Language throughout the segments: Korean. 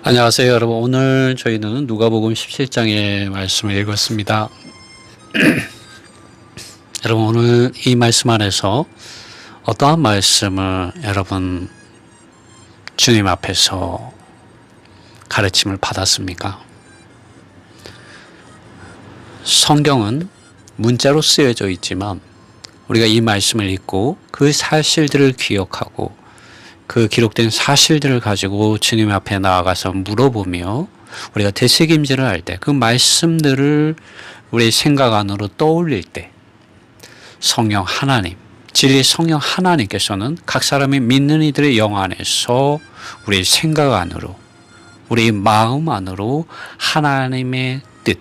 안녕하세요, 여러분. 오늘 저희는 누가복음 17장의 말씀을 읽었습니다. 여러분, 오늘 이 말씀 안에서 어떠한 말씀을 여러분 주님 앞에서 가르침을 받았습니까? 성경은 문자로 쓰여져 있지만 우리가 이 말씀을 읽고 그 사실들을 기억하고 그 기록된 사실들을 가지고 주님 앞에 나아가서 물어보며 우리가 되새김질을 할 때 그 말씀들을 우리 생각 안으로 떠올릴 때 성령 하나님, 진리 성령 하나님께서는 각 사람이 믿는 이들의 영 안에서 우리 생각 안으로, 우리 마음 안으로 하나님의 뜻,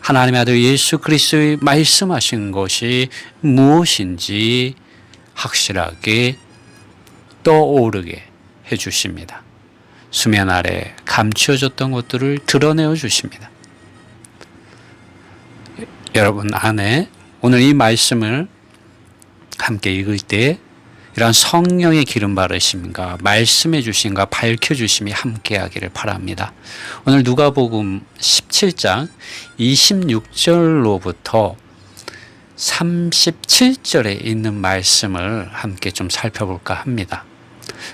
하나님의 아들 예수 그리스도의 말씀하신 것이 무엇인지 확실하게 떠오르게 해주십니다. 수면 아래 감추어졌던 것들을 드러내어 주십니다. 여러분 안에 오늘 이 말씀을 함께 읽을 때 이러한 성령의 기름 바르심과 말씀해 주심과 밝혀 주심이 함께 하기를 바랍니다. 오늘 누가복음 17장 26절로부터 37절에 있는 말씀을 함께 좀 살펴볼까 합니다.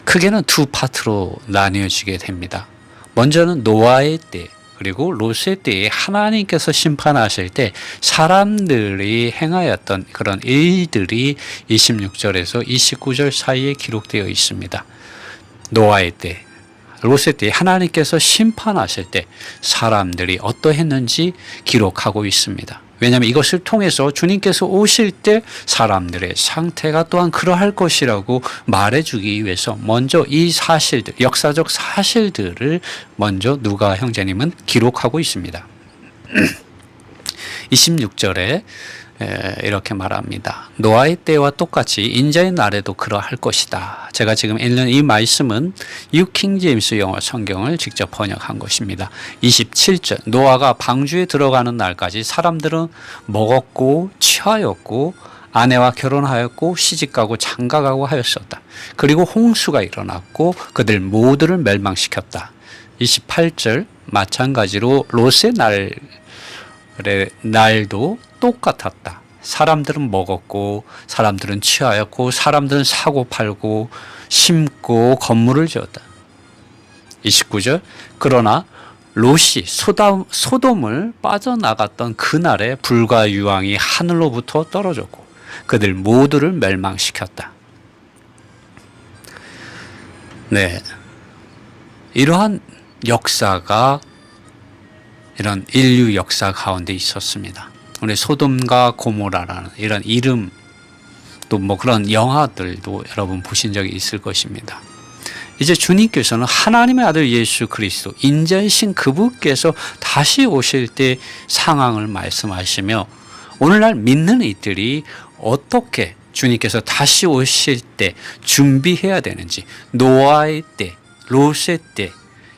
크게는 두 파트로 나뉘어지게 됩니다. 먼저는 노아의 때 그리고 롯의 때에 하나님께서 심판하실 때 사람들이 행하였던 그런 일들이 26절에서 29절 사이에 기록되어 있습니다. 노아의 때, 롯의 때에 하나님께서 심판하실 때 사람들이 어떠했는지 기록하고 있습니다. 왜냐하면 이것을 통해서 주님께서 오실 때 사람들의 상태가 또한 그러할 것이라고 말해주기 위해서 먼저 이 사실들, 역사적 사실들을 먼저 누가 형제님은 기록하고 있습니다. 26절에 이렇게 말합니다. 노아의 때와 똑같이 인자의 날에도 그러할 것이다. 제가 지금 읽는 이 말씀은 뉴 킹제임스 영어 성경을 직접 번역한 것입니다. 27절 노아가 방주에 들어가는 날까지 사람들은 먹었고 취하였고 아내와 결혼하였고 시집가고 장가가고 하였었다. 그리고 홍수가 일어났고 그들 모두를 멸망시켰다. 28절 마찬가지로 롯의 날도 똑같았다. 사람들은 먹었고 사람들은 취하였고 사람들은 사고 팔고 심고 건물을 지었다. 29절 그러나 롯이 소돔을 빠져나갔던 그날에 불과 유황이 하늘로부터 떨어졌고 그들 모두를 멸망시켰다. 네, 이러한 역사가 이런 인류 역사 가운데 있었습니다. 우리 소돔과 고모라라는 이런 이름 또 뭐 그런 영화들도 여러분 보신 적이 있을 것입니다. 이제 주님께서는 하나님의 아들 예수 그리스도 인자이신 그분께서 다시 오실 때 상황을 말씀하시며 오늘날 믿는 이들이 어떻게 주님께서 다시 오실 때 준비해야 되는지 노아의 때, 롯의 때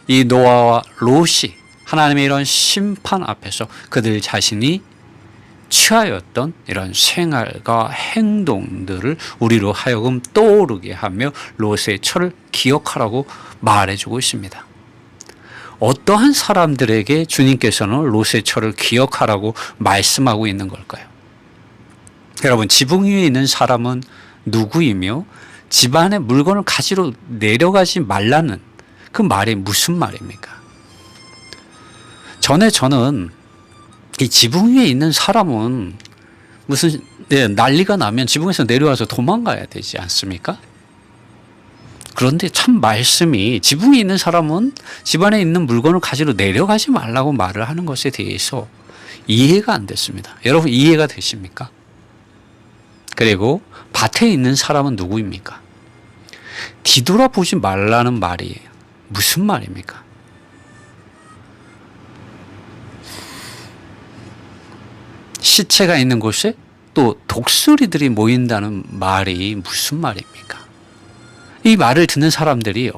이 노아와 롯이 하나님의 이런 심판 앞에서 그들 자신이 취하였던 이런 생활과 행동들을 우리로 하여금 떠오르게 하며 롯의 철을 기억하라고 말해주고 있습니다. 어떠한 사람들에게 주님께서는 롯의 철을 기억하라고 말씀하고 있는 걸까요? 여러분, 지붕 위에 있는 사람은 누구이며 집안에 물건을 가지러 내려가지 말라는 그 말이 무슨 말입니까? 저는 이 지붕 위에 있는 사람은 무슨 난리가 나면 지붕에서 내려와서 도망가야 되지 않습니까? 그런데 참 말씀이 지붕에 있는 사람은 집안에 있는 물건을 가지러 내려가지 말라고 말을 하는 것에 대해서 이해가 안 됐습니다. 여러분 이해가 되십니까? 그리고 밭에 있는 사람은 누구입니까? 뒤돌아보지 말라는 말이 무슨 말입니까? 시체가 있는 곳에 또 독수리들이 모인다는 말이 무슨 말입니까? 이 말을 듣는 사람들이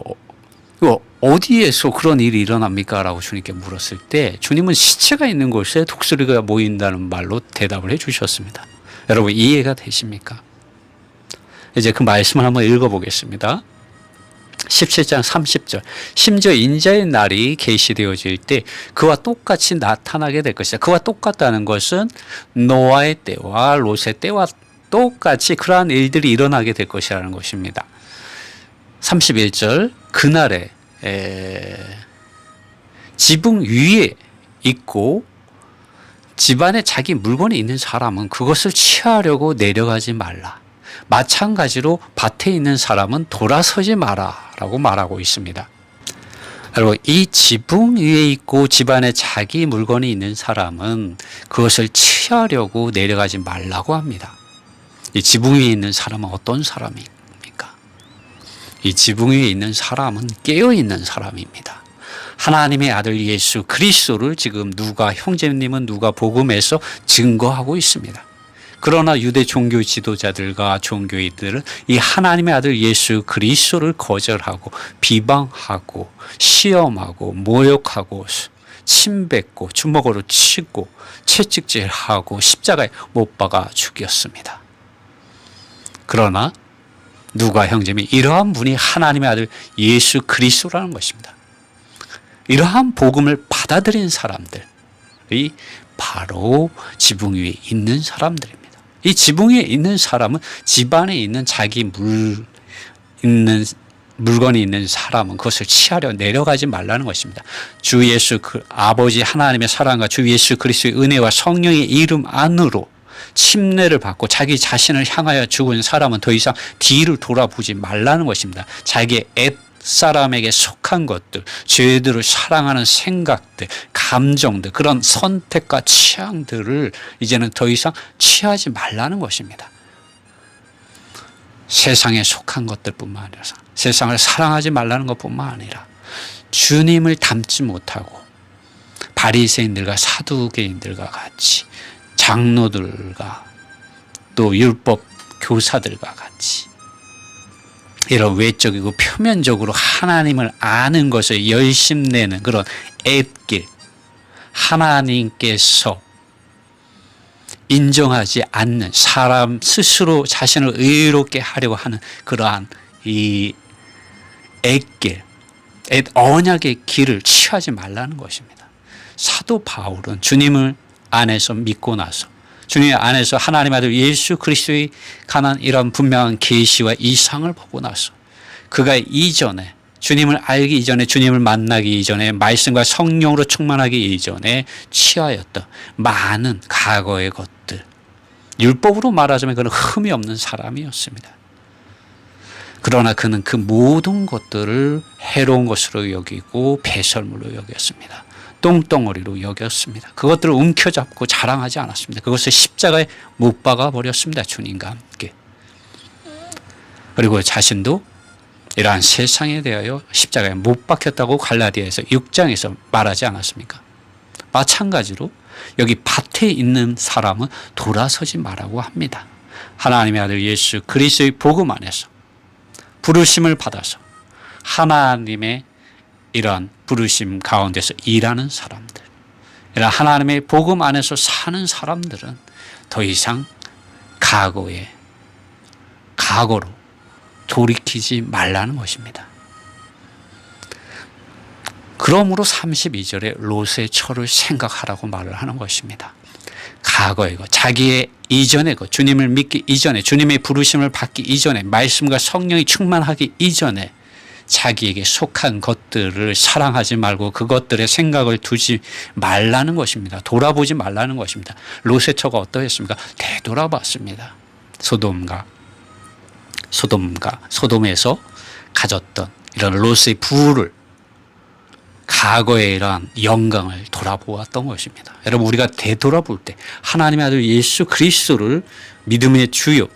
어디에서 그런 일이 일어납니까? 라고 주님께 물었을 때 주님은 시체가 있는 곳에 독수리가 모인다는 말로 대답을 해 주셨습니다. 여러분 이해가 되십니까? 이제 그 말씀을 한번 읽어보겠습니다. 17장 30절 심지어 인자의 날이 계시되어질 때 그와 똑같이 나타나게 될 것이다. 그와 똑같다는 것은 노아의 때와 롯의 때와 똑같이 그러한 일들이 일어나게 될 것이라는 것입니다. 31절 그날에 지붕 위에 있고 집안에 자기 물건이 있는 사람은 그것을 취하려고 내려가지 말라. 마찬가지로 밭에 있는 사람은 돌아서지 마라 라고 말하고 있습니다. 여러분, 이 지붕 위에 있고 집안에 자기 물건이 있는 사람은 그것을 취하려고 내려가지 말라고 합니다. 이 지붕 위에 있는 사람은 어떤 사람입니까? 이 지붕 위에 있는 사람은 깨어있는 사람입니다. 하나님의 아들 예수 그리스도를 지금 형제님은 누가복음에서 증거하고 있습니다. 그러나 유대 종교 지도자들과 종교인들은 이 하나님의 아들 예수 그리스도를 거절하고 비방하고 시험하고 모욕하고 침뱉고 주먹으로 치고 채찍질하고 십자가에 못 박아 죽였습니다. 그러나 누가 형제님이 이러한 분이 하나님의 아들 예수 그리스도라는 것입니다. 이러한 복음을 받아들인 사람들이 바로 지붕 위에 있는 사람들입니다. 이 지붕 위에 있는 사람은 집안에 있는 자기 물건이 있는 사람은 그것을 취하려 내려가지 말라는 것입니다. 주 예수 아버지 하나님의 사랑과 주 예수 그리스도의 은혜와 성령의 이름 안으로 침례를 받고 자기 자신을 향하여 죽은 사람은 더 이상 뒤를 돌아보지 말라는 것입니다. 자기의 사람에게 속한 것들, 죄들을 사랑하는 생각들, 감정들, 그런 선택과 취향들을 이제는 더 이상 취하지 말라는 것입니다. 세상에 속한 것들뿐만 아니라 세상을 사랑하지 말라는 것뿐만 아니라 주님을 닮지 못하고 바리새인들과 사두개인들과 같이 장로들과 또 율법 교사들과 같이 이런 외적이고 표면적으로 하나님을 아는 것을 열심내는 그런 앳길, 하나님께서 인정하지 않는 사람 스스로 자신을 의롭게 하려고 하는 그러한 이 앳길, 언약의 길을 취하지 말라는 것입니다. 사도 바울은 주님을 안에서 믿고 나서 주님 안에서 하나님 아들 예수 그리스도의 관한 이런 분명한 계시와 이상을 보고 나서 그가 이전에 주님을 알기 이전에 주님을 만나기 이전에 말씀과 성령으로 충만하기 이전에 취하였던 많은 과거의 것들, 율법으로 말하자면 그는 흠이 없는 사람이었습니다. 그러나 그는 그 모든 것들을 해로운 것으로 여기고 배설물로 여겼습니다. 똥덩어리로 여겼습니다. 그것들을 움켜잡고 자랑하지 않았습니다. 그것을 십자가에 못 박아 버렸습니다. 주님과 함께. 그리고 자신도 이러한 세상에 대하여 십자가에 못 박혔다고 갈라디아에서 6장에서 말하지 않았습니까? 마찬가지로 여기 밭에 있는 사람은 돌아서지 말라고 합니다. 하나님의 아들 예수 그리스도의 복음 안에서 부르심을 받아서 하나님의 이러한 부르심 가운데서 일하는 사람들, 이런 하나님의 복음 안에서 사는 사람들은 더 이상 과거로 돌이키지 말라는 것입니다. 그러므로 32절에 롯의 처를 생각하라고 말을 하는 것입니다. 과거의 것, 자기의 이전의 것, 주님을 믿기 이전에, 주님의 부르심을 받기 이전에, 말씀과 성령이 충만하기 이전에 자기에게 속한 것들을 사랑하지 말고 그것들의 생각을 두지 말라는 것입니다. 돌아보지 말라는 것입니다. 롯의 처가 어떠했습니까? 되돌아봤습니다. 소돔에서 가졌던 이런 롯의 부를, 과거의 이러한 영광을 돌아보았던 것입니다. 여러분, 우리가 되돌아볼 때 하나님의 아들 예수 그리스도를 믿음의 주요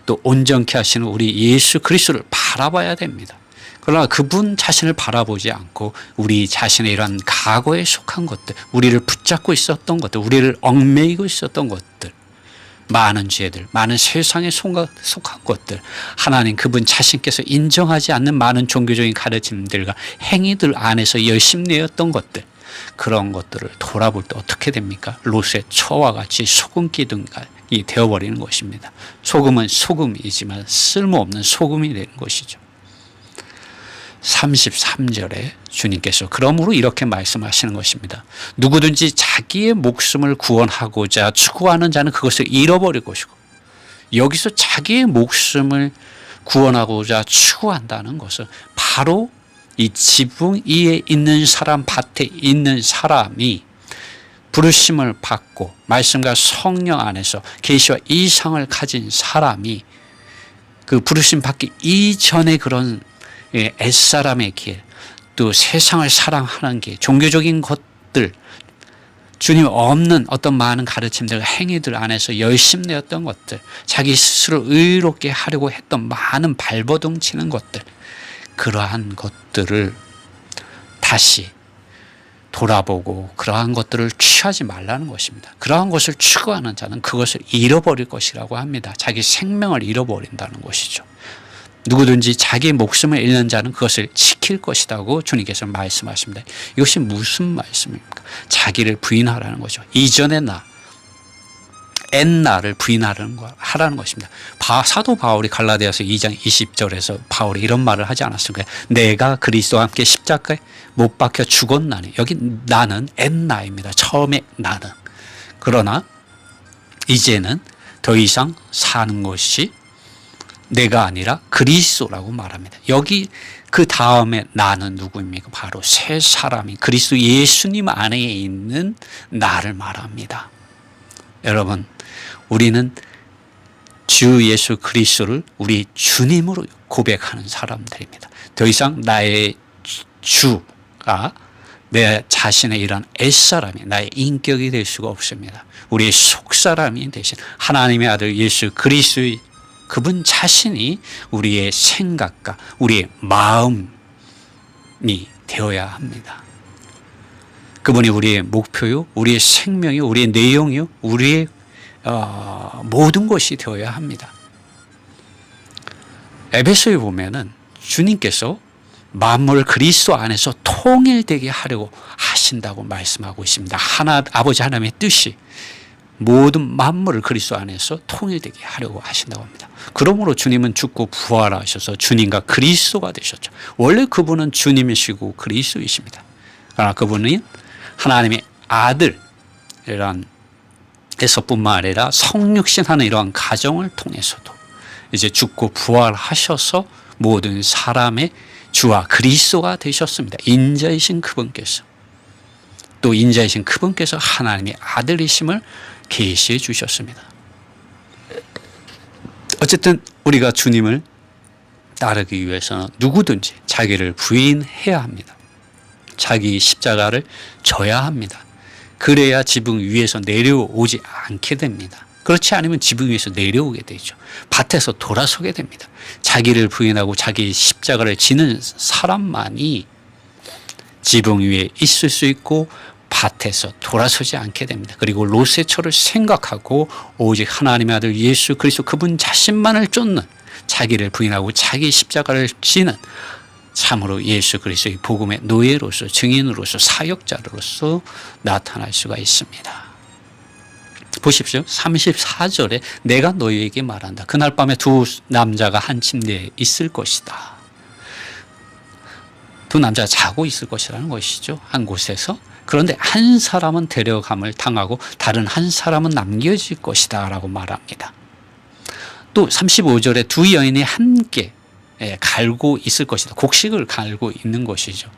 또 온전케 하시는 우리 예수 그리스도를 바라봐야 됩니다. 그러나 그분 자신을 바라보지 않고 우리 자신의 이러한 과거에 속한 것들, 우리를 붙잡고 있었던 것들, 우리를 얽매이고 있었던 것들, 많은 죄들, 많은 세상에 속한 것들, 하나님 그분 자신께서 인정하지 않는 많은 종교적인 가르침들과 행위들 안에서 열심내었던 것들, 그런 것들을 돌아볼 때 어떻게 됩니까? 롯의 처와 같이 소금 기둥이 되어버리는 것입니다. 소금은 소금이지만 쓸모없는 소금이 되는 것이죠. 33절에 주님께서 그러므로 이렇게 말씀하시는 것입니다. 누구든지 자기의 목숨을 구원하고자 추구하는 자는 그것을 잃어버릴 것이고, 여기서 자기의 목숨을 구원하고자 추구한다는 것은 바로 이 지붕 위에 있는 사람, 밭에 있는 사람이 부르심을 받고 말씀과 성령 안에서 계시와 이상을 가진 사람이 그 부르심 받기 이전에 그런 옛사람의 길, 또 세상을 사랑하는 길, 종교적인 것들, 주님 없는 어떤 많은 가르침들, 행위들 안에서 열심내었던 것들, 자기 스스로 의롭게 하려고 했던 많은 발버둥 치는 것들, 그러한 것들을 다시 돌아보고 그러한 것들을 취하지 말라는 것입니다. 그러한 것을 추구하는 자는 그것을 잃어버릴 것이라고 합니다. 자기 생명을 잃어버린다는 것이죠. 누구든지 자기 목숨을 잃는 자는 그것을 지킬 것이라고 주님께서 말씀하십니다. 이것이 무슨 말씀입니까? 자기를 부인하라는 거죠. 이전의 나, 옛날을 부인하라는 것입니다. 사도 바울이 갈라디아서 2장 20절에서 바울이 이런 말을 하지 않았습니까? 내가 그리스도와 함께 십자가에 못 박혀 죽었나니. 여기 나는 옛날입니다. 처음에 나는. 그러나 이제는 더 이상 사는 것이 내가 아니라 그리스도라고 말합니다. 여기 그 다음에 나는 누구입니까? 바로 새 사람이 그리스도 예수님 안에 있는 나를 말합니다. 여러분, 우리는 주 예수 그리스도를 우리 주님으로 고백하는 사람들입니다. 더 이상 나의 주가 내 자신의 이런 옛사람이 나의 인격이 될 수가 없습니다. 우리의 속사람이 되신 하나님의 아들 예수 그리스도의 그분 자신이 우리의 생각과 우리의 마음이 되어야 합니다. 그분이 우리의 목표요, 우리의 생명이요, 우리의 내용이요, 우리의 모든 것이 되어야 합니다. 에베소에 보면은 주님께서 만물을 그리스도 안에서 통일되게 하려고 하신다고 말씀하고 있습니다. 아버지 하나님의 뜻이 모든 만물을 그리스도 안에서 통일되게 하려고 하신다고 합니다. 그러므로 주님은 죽고 부활하셔서 주님과 그리스도가 되셨죠. 원래 그분은 주님이시고 그리스도이십니다. 그러나 그분은 하나님의 아들이란 에서뿐만 아니라 성육신하는 이러한 가정을 통해서도 이제 죽고 부활하셔서 모든 사람의 주와 그리스도가 되셨습니다. 인자이신 그분께서, 또 인자이신 그분께서 하나님의 아들이심을 계시해 주셨습니다. 어쨌든 우리가 주님을 따르기 위해서는 누구든지 자기를 부인해야 합니다. 자기 십자가를 져야 합니다. 그래야 지붕 위에서 내려오지 않게 됩니다. 그렇지 않으면 지붕 위에서 내려오게 되죠. 밭에서 돌아서게 됩니다. 자기를 부인하고 자기 십자가를 지는 사람만이 지붕 위에 있을 수 있고 밭에서 돌아서지 않게 됩니다. 그리고 롯의 처를 생각하고 오직 하나님의 아들 예수 그리스도 그분 자신만을 쫓는, 자기를 부인하고 자기 십자가를 지는 참으로 예수 그리스도의 복음의 노예로서, 증인으로서, 사역자로서 나타날 수가 있습니다. 보십시오. 34절에 내가 너희에게 말한다. 그날 밤에 두 남자가 한 침대에 있을 것이다. 두 남자가 자고 있을 것이라는 것이죠. 한 곳에서. 그런데 한 사람은 데려감을 당하고 다른 한 사람은 남겨질 것이다 라고 말합니다. 또 35절에 두 여인이 함께 갈고 있을 것이다. 곡식을 갈고 있는 것이죠.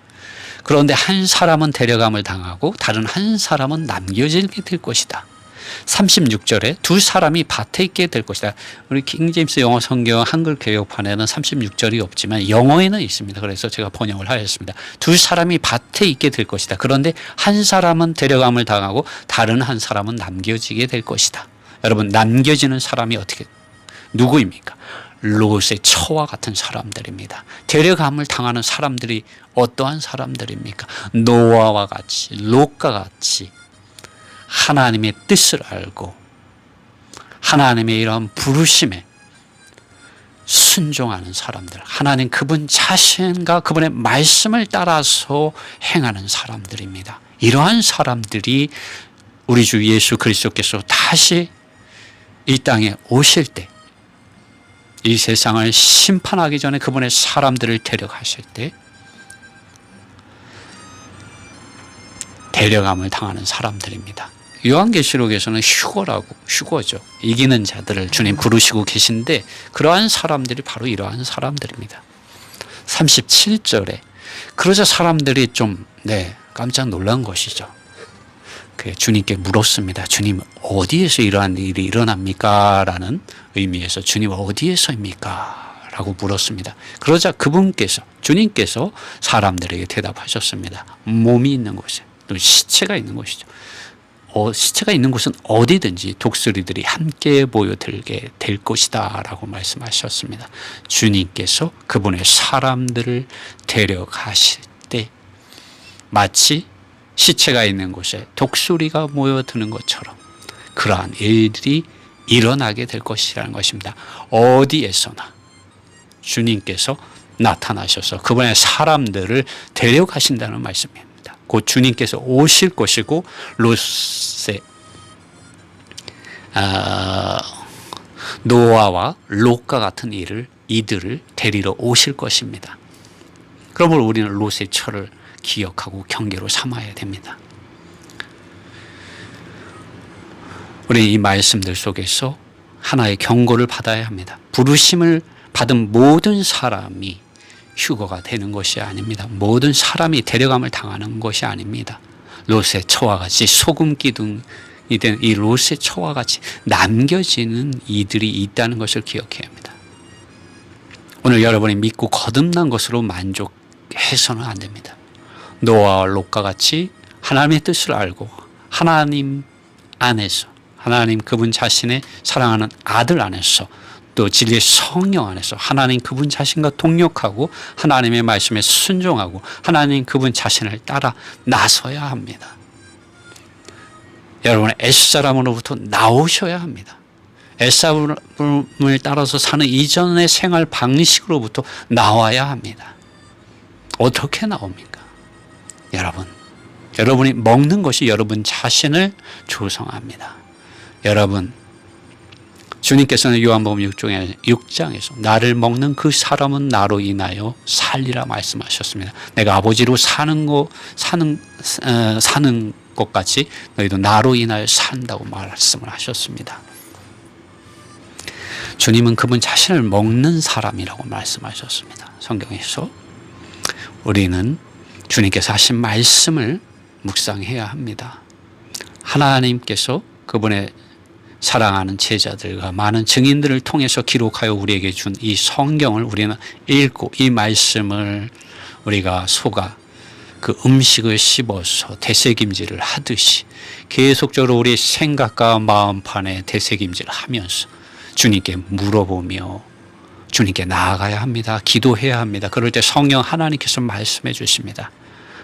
그런데 한 사람은 데려감을 당하고 다른 한 사람은 남겨지게 될 것이다. 36절에 두 사람이 밭에 있게 될 것이다. 우리 킹제임스 영어 성경 한글 개혁판에는 36절이 없지만 영어에는 있습니다. 그래서 제가 번역을 하였습니다. 두 사람이 밭에 있게 될 것이다. 그런데 한 사람은 데려감을 당하고 다른 한 사람은 남겨지게 될 것이다. 여러분, 남겨지는 사람이 누구입니까? 롯의 처와 같은 사람들입니다. 데려감을 당하는 사람들이 어떠한 사람들입니까? 노아와 같이, 롯과 같이 하나님의 뜻을 알고 하나님의 이런 부르심에 순종하는 사람들, 하나님 그분 자신과 그분의 말씀을 따라서 행하는 사람들입니다. 이러한 사람들이 우리 주 예수 그리스도께서 다시 이 땅에 오실 때, 이 세상을 심판하기 전에 그분의 사람들을 데려가실 때 데려감을 당하는 사람들입니다. 요한계시록에서는 휴거죠. 이기는 자들을 주님 부르시고 계신데 그러한 사람들이 바로 이러한 사람들입니다. 37절에 그러자 사람들이 좀 깜짝 놀란 것이죠. 주님께 물었습니다. 주님, 어디에서 이러한 일이 일어납니까? 라는 의미에서 주님 어디에서입니까? 라고 물었습니다. 그러자 주님께서 사람들에게 대답하셨습니다. 몸이 있는 곳에, 또 시체가 있는 곳이죠. 시체가 있는 곳은 어디든지 독수리들이 함께 모여들게 될 것이다 라고 말씀하셨습니다. 주님께서 그분의 사람들을 데려가실 때 마치 시체가 있는 곳에 독수리가 모여드는 것처럼 그러한 일들이 일어나게 될 것이라는 것입니다. 어디에서나 주님께서 나타나셔서 그분의 사람들을 데려가신다는 말씀입니다. 곧 주님께서 오실 것이고 노아와 롯과 같은 이들을 데리러 오실 것입니다. 그러므로 우리는 롯의 철을 기억하고 경계로 삼아야 됩니다. 우리는 이 말씀들 속에서 하나의 경고를 받아야 합니다. 부르심을 받은 모든 사람이 휴거가 되는 것이 아닙니다. 모든 사람이 데려감을 당하는 것이 아닙니다. 롯의 처와 같이 소금 기둥이 된 이 롯의 처와 같이 남겨지는 이들이 있다는 것을 기억해야 합니다. 오늘 여러분이 믿고 거듭난 것으로 만족해서는 안 됩니다. 노아와 롯과 같이 하나님의 뜻을 알고 하나님 안에서, 하나님 그분 자신의 사랑하는 아들 안에서, 또 진리의 성령 안에서 하나님 그분 자신과 동력하고 하나님의 말씀에 순종하고 하나님 그분 자신을 따라 나서야 합니다. 여러분의 옛사람으로부터 나오셔야 합니다. 옛사람을 따라서 사는 이전의 생활 방식으로부터 나와야 합니다. 어떻게 나옵니까? 여러분이 먹는 것이 여러분 자신을 조성합니다. 여러분, 주님께서는 요한복음 6장에서 나를 먹는 그 사람은 나로 인하여 살리라 말씀하셨습니다. 내가 아버지로 사는 것 같이 너희도 나로 인하여 산다고 말씀을 하셨습니다. 주님은 그분 자신을 먹는 사람이라고 말씀하셨습니다. 성경에서 우리는 주님께서 하신 말씀을 묵상해야 합니다. 하나님께서 그분의 사랑하는 제자들과 많은 증인들을 통해서 기록하여 우리에게 준 이 성경을 우리는 읽고 이 말씀을 우리가 속아 그 음식을 씹어서 되새김질을 하듯이 계속적으로 우리의 생각과 마음판에 되새김질을 하면서 주님께 물어보며 주님께 나아가야 합니다. 기도해야 합니다. 그럴 때 성령 하나님께서 말씀해 주십니다.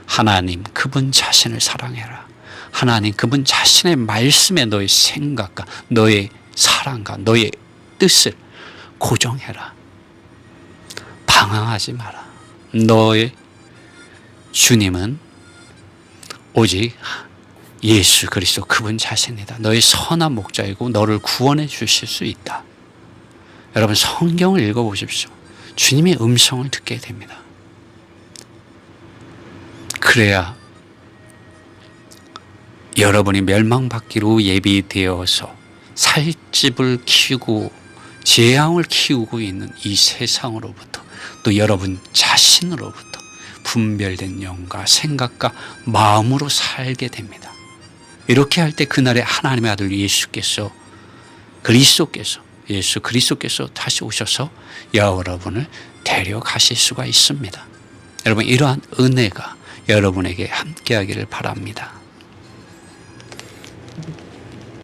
하나님 그분 자신을 사랑해라. 하나님 그분 자신의 말씀에 너의 생각과 너의 사랑과 너의 뜻을 고정해라. 방황하지 마라. 너의 주님은 오직 예수 그리스도 그분 자신이다. 너의 선한 목자이고 너를 구원해 주실 수 있다. 여러분 성경을 읽어보십시오. 주님의 음성을 듣게 됩니다. 그래야 여러분이 멸망받기로 예비되어서 살집을 키우고 재앙을 키우고 있는 이 세상으로부터 또 여러분 자신으로부터 분별된 영과 생각과 마음으로 살게 됩니다. 이렇게 할 때 그날에 하나님의 아들 예수 그리스도께서 다시 오셔서 여러분을 데려가실 수가 있습니다. 여러분 이러한 은혜가 여러분에게 함께하기를 바랍니다.